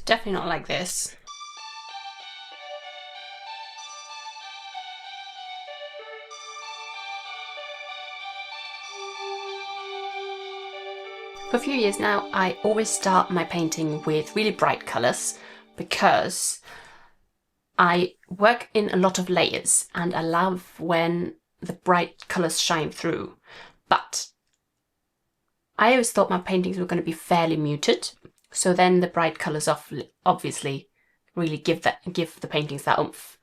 definitely not like this. For a few years now, I always start my painting with really bright colours because I work in a lot of layers and I love when the bright colours shine through. But I always thought my paintings were going to be fairly muted, so then the bright colours obviously really give the paintings that oomph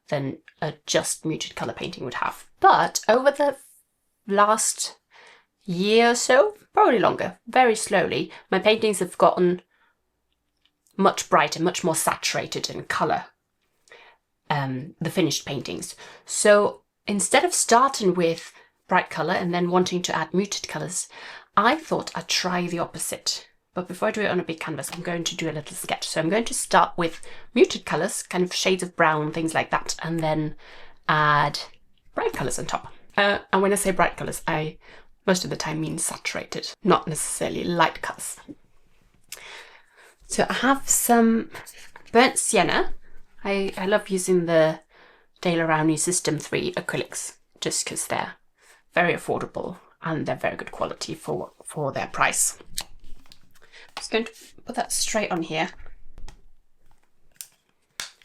than a just muted colour painting would have. But over the last year or so, probably longer, very slowly, my paintings have gotten much brighter, much more saturated in colour, the finished paintings. So instead of starting with bright colour and then wanting to add muted colours, I thought I'd try the opposite. But before I do it on a big canvas, I'm going to do a little sketch. So I'm going to start with muted colours, kind of shades of brown, things like that, and then add bright colours on top. And when I say bright colours, I most of the time mean saturated, not necessarily light colours. So I have some burnt sienna. I love using the Rowney System 3 acrylics just because they're very affordable and they're very good quality for their price. I'm just going to put that straight on here.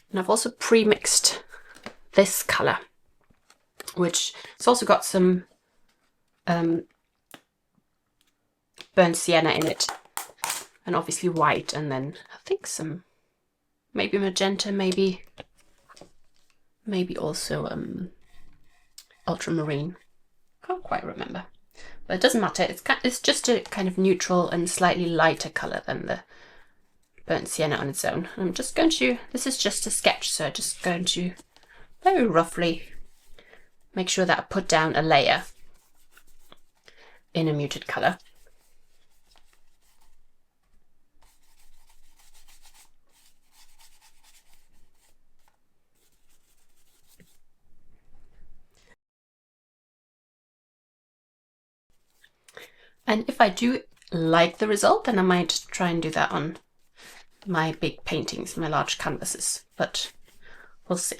And I've also pre-mixed this colour, which it's also got some burnt sienna in it, and obviously white, and then I think some maybe magenta, maybe also ultramarine. Can't quite remember, but it doesn't matter. It's just a kind of neutral and slightly lighter colour than the burnt sienna on its own. I'm just going to, this is just a sketch, so I'm just going to very roughly make sure that I put down a layer in a muted colour. And if I do like the result, then I might try and do that on my big paintings, my large canvases, but we'll see.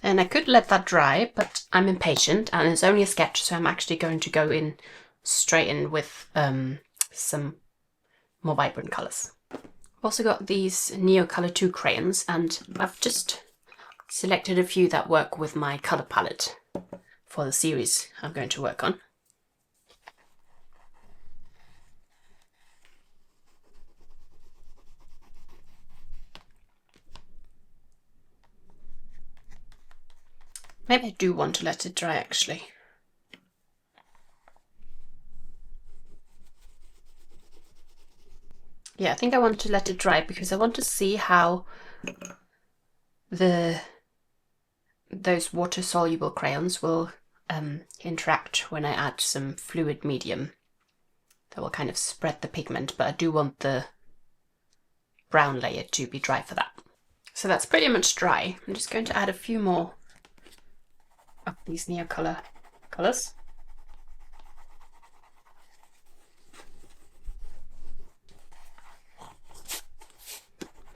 And I could let that dry, but I'm impatient and it's only a sketch, so I'm actually going to go in straight in with some more vibrant colours. I've also got these Neocolor II crayons, and I've just selected a few that work with my colour palette for the series I'm going to work on. Maybe I do want to let it dry actually. Yeah, I think I want to let it dry because I want to see how those water-soluble crayons will interact when I add some fluid medium that will kind of spread the pigment, but I do want the brown layer to be dry for that. So that's pretty much dry. I'm just going to add a few more of these Neocolor colours.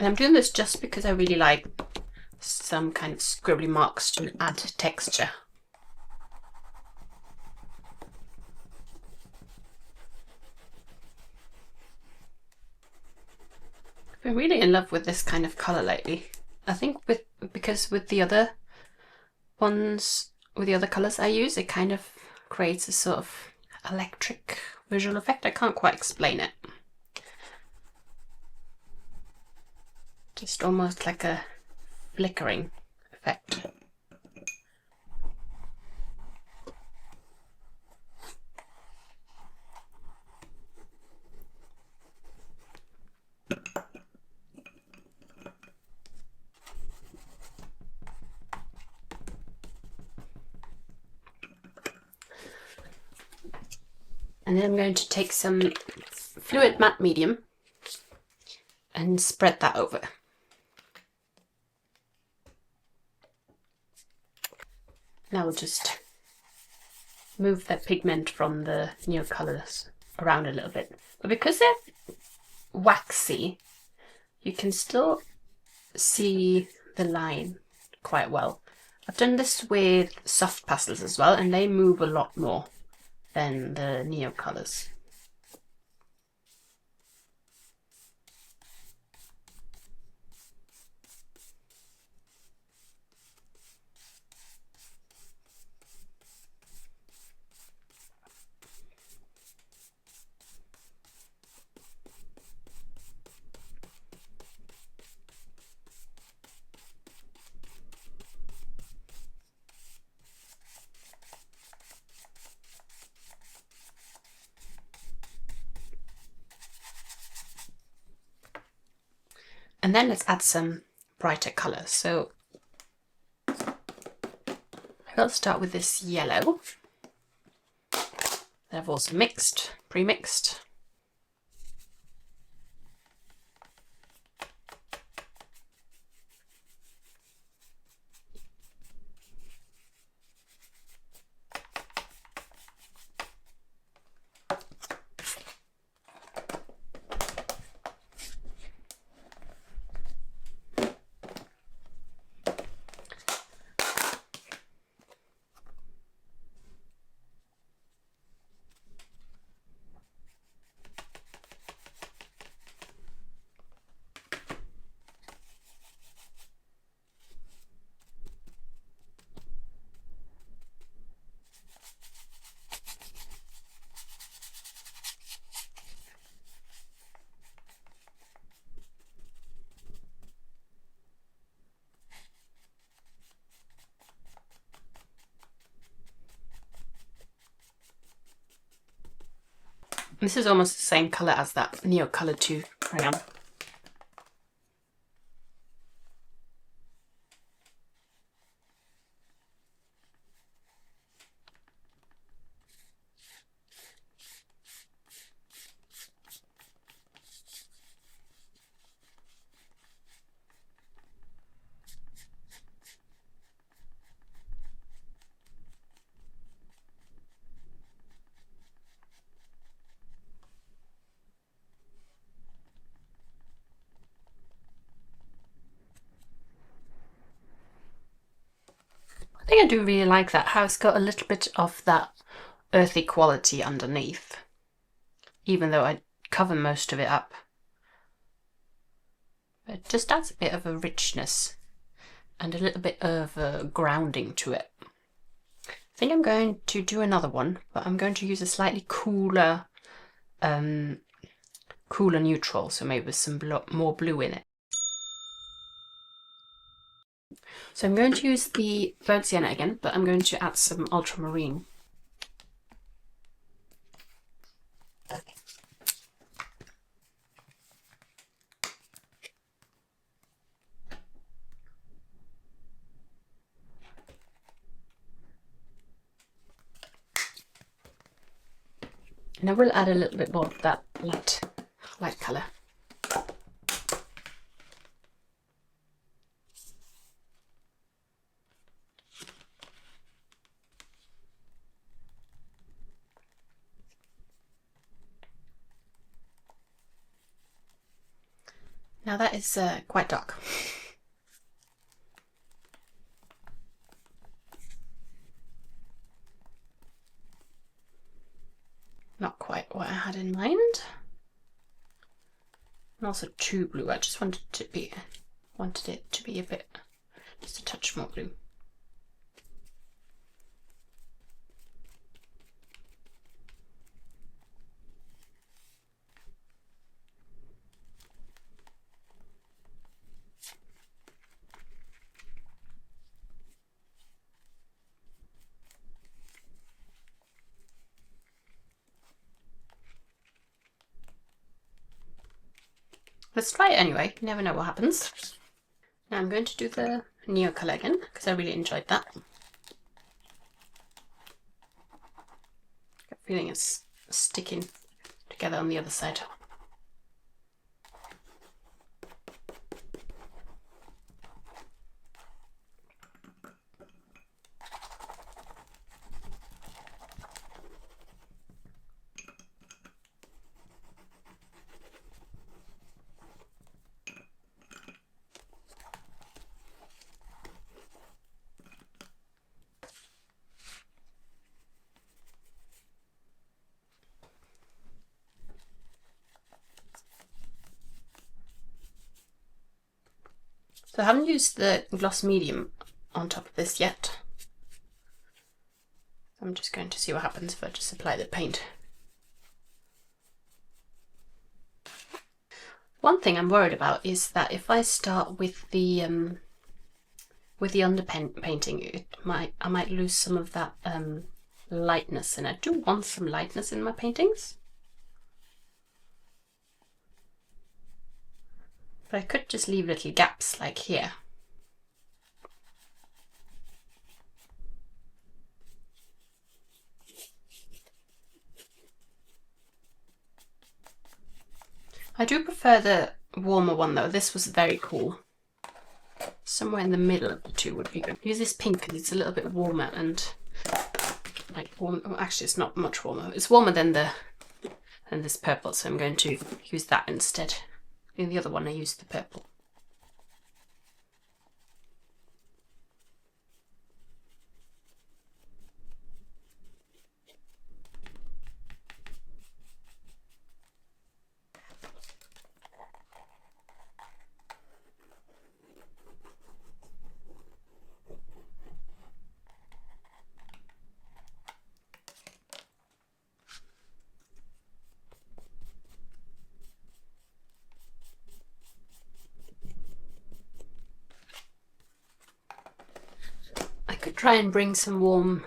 And I'm doing this just because I really like some kind of scribbly marks to add texture. I've been really in love with this kind of colour lately. I think because with the other ones, with the other colours I use, it kind of creates a sort of electric visual effect. I can't quite explain it. Just almost like a flickering effect. And then I'm going to take some fluid matte medium and spread that over. Now we'll just move that pigment from the Neocolors around a little bit. But because they're waxy, you can still see the line quite well. I've done this with soft pastels as well, and they move a lot more than the Neocolors. And then let's add some brighter colours. So I'll start with this yellow that I've also pre-mixed. This is almost the same colour as that Neocolor II crayon. I think I do really like that, how it's got a little bit of that earthy quality underneath, even though I cover most of it up. It just adds a bit of a richness and a little bit of a grounding to it. I think I'm going to do another one, but I'm going to use a slightly cooler neutral, so maybe with some more blue in it. So I'm going to use the burnt sienna again, but I'm going to add some ultramarine. And I will add a little bit more of that light colour. Now that is quite dark. Not quite what I had in mind. And also too blue. I just wanted it to be a bit, just a touch more blue. Let's try it anyway, you never know what happens. Now I'm going to do the Neocolor again, because I really enjoyed that. Got a feeling it's sticking together on the other side. So I haven't used the gloss medium on top of this yet. I'm just going to see what happens if I just apply the paint. One thing I'm worried about is that if I start with the underpainting, I might lose some of that lightness, and I do want some lightness in my paintings. But I could just leave little gaps like here. I do prefer the warmer one though. This was very cool. Somewhere in the middle of the two would be good. Use this pink because it's a little bit warmer and like warm. Oh, actually, it's not much warmer. It's warmer than this purple, so I'm going to use that instead. In the other one, I used the purple. Try and bring some warm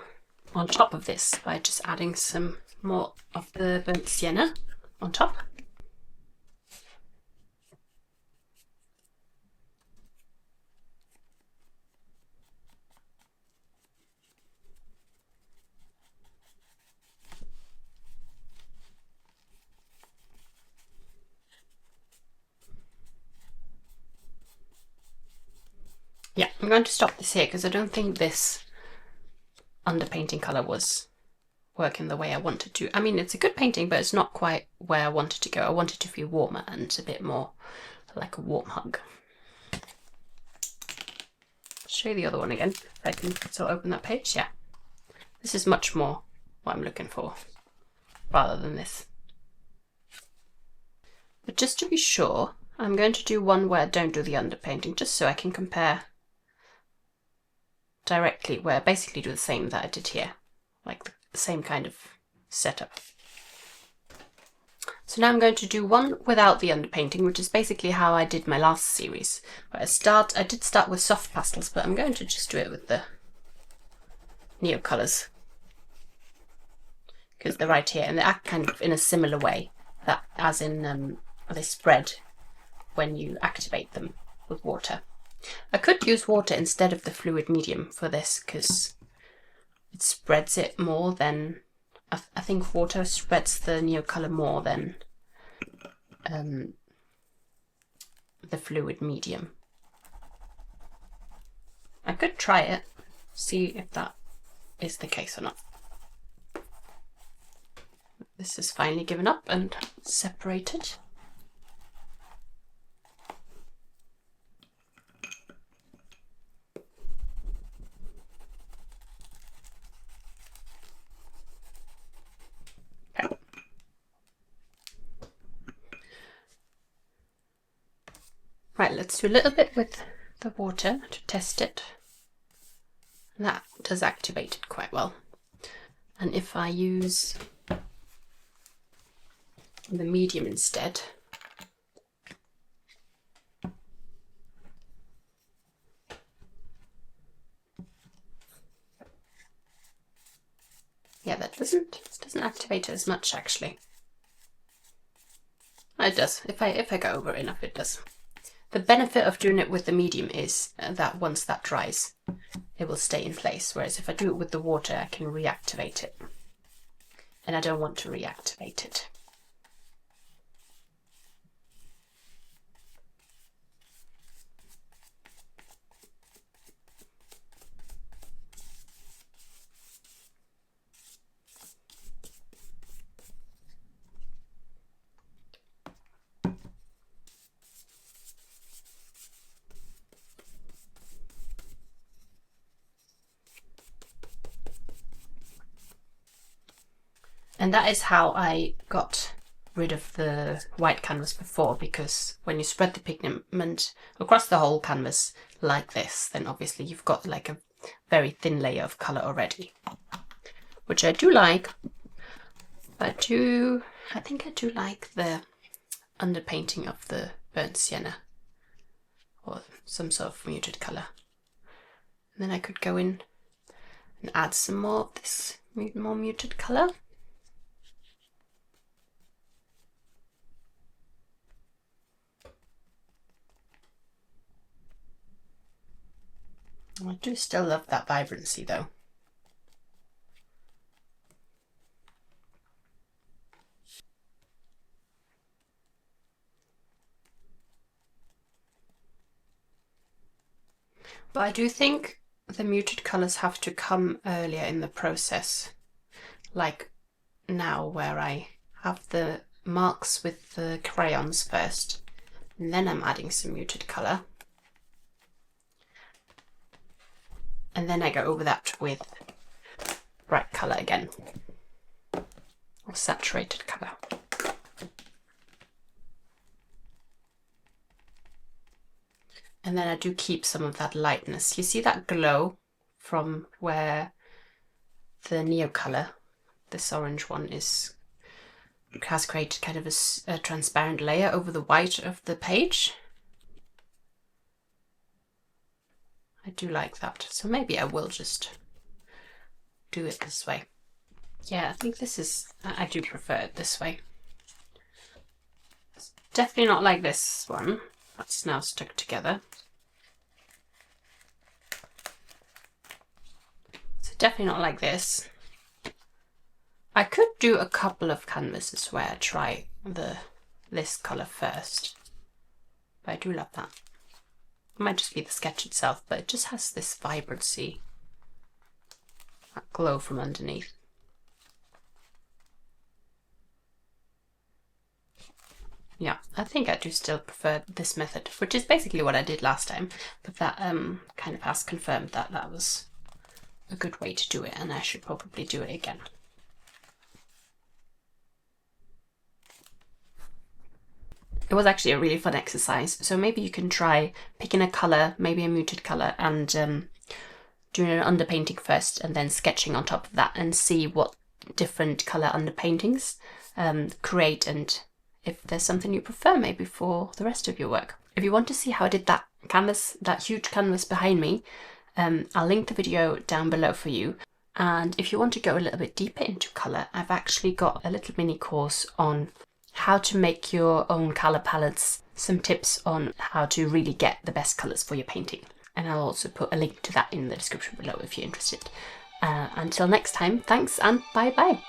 on top of this by just adding some more of the burnt sienna on top. Yeah, I'm going to stop this here because I don't think this underpainting colour was working the way I wanted to. I mean, it's a good painting, but it's not quite where I wanted to go. I wanted to feel warmer and a bit more like a warm hug. I'll show you the other one again. If I can still open that page. Yeah, this is much more what I'm looking for rather than this. But just to be sure, I'm going to do one where I don't do the underpainting, just so I can compare directly, where I basically do the same that I did here, like the same kind of setup. So now I'm going to do one without the underpainting, which is basically how I did my last series, where I did start with soft pastels, but I'm going to just do it with the Neocolors because they're right here and they act kind of in a similar way, that as in they spread when you activate them with water. I could use water instead of the fluid medium for this because it spreads it more than, I think water spreads the Neocolor more than the fluid medium. I could try it, see if that is the case or not. This is finally given up and separated. Right, let's do a little bit with the water to test it. That does activate it quite well. And if I use the medium instead, yeah, that doesn't activate it as much actually. It does. If I go over it enough, it does. The benefit of doing it with the medium is that once that dries, it will stay in place. Whereas if I do it with the water, I can reactivate it. And I don't want to reactivate it. And that is how I got rid of the white canvas before, because when you spread the pigment across the whole canvas like this, then obviously you've got like a very thin layer of colour already, which I do like. I think I do like the underpainting of the burnt sienna or some sort of muted colour. And then I could go in and add some more of this more muted colour. I do still love that vibrancy though. But I do think the muted colours have to come earlier in the process, like now where I have the marks with the crayons first, and then I'm adding some muted colour. And then I go over that with bright colour again, or saturated colour. And then I do keep some of that lightness. You see that glow from where the Neocolor, this orange one, has created kind of a transparent layer over the white of the page. I do like that. So maybe I will just do it this way. Yeah, I think this is, I do prefer it this way. It's definitely not like this one. That's now stuck together. So definitely not like this. I could do a couple of canvases where I try this colour first. But I do love that. It might just be the sketch itself, but it just has this vibrancy, that glow from underneath. Yeah, I think I do still prefer this method, which is basically what I did last time, but that kind of has confirmed that that was a good way to do it, and I should probably do it again. It was actually a really fun exercise, so maybe you can try picking a colour, maybe a muted colour, and doing an underpainting first and then sketching on top of that, and see what different colour underpaintings create, and if there's something you prefer maybe for the rest of your work. If you want to see how I did that canvas, that huge canvas behind me, I'll link the video down below for you. And if you want to go a little bit deeper into colour, I've actually got a little mini course on how to make your own colour palettes, some tips on how to really get the best colours for your painting. And I'll also put a link to that in the description below if you're interested. Until next time, thanks and bye bye.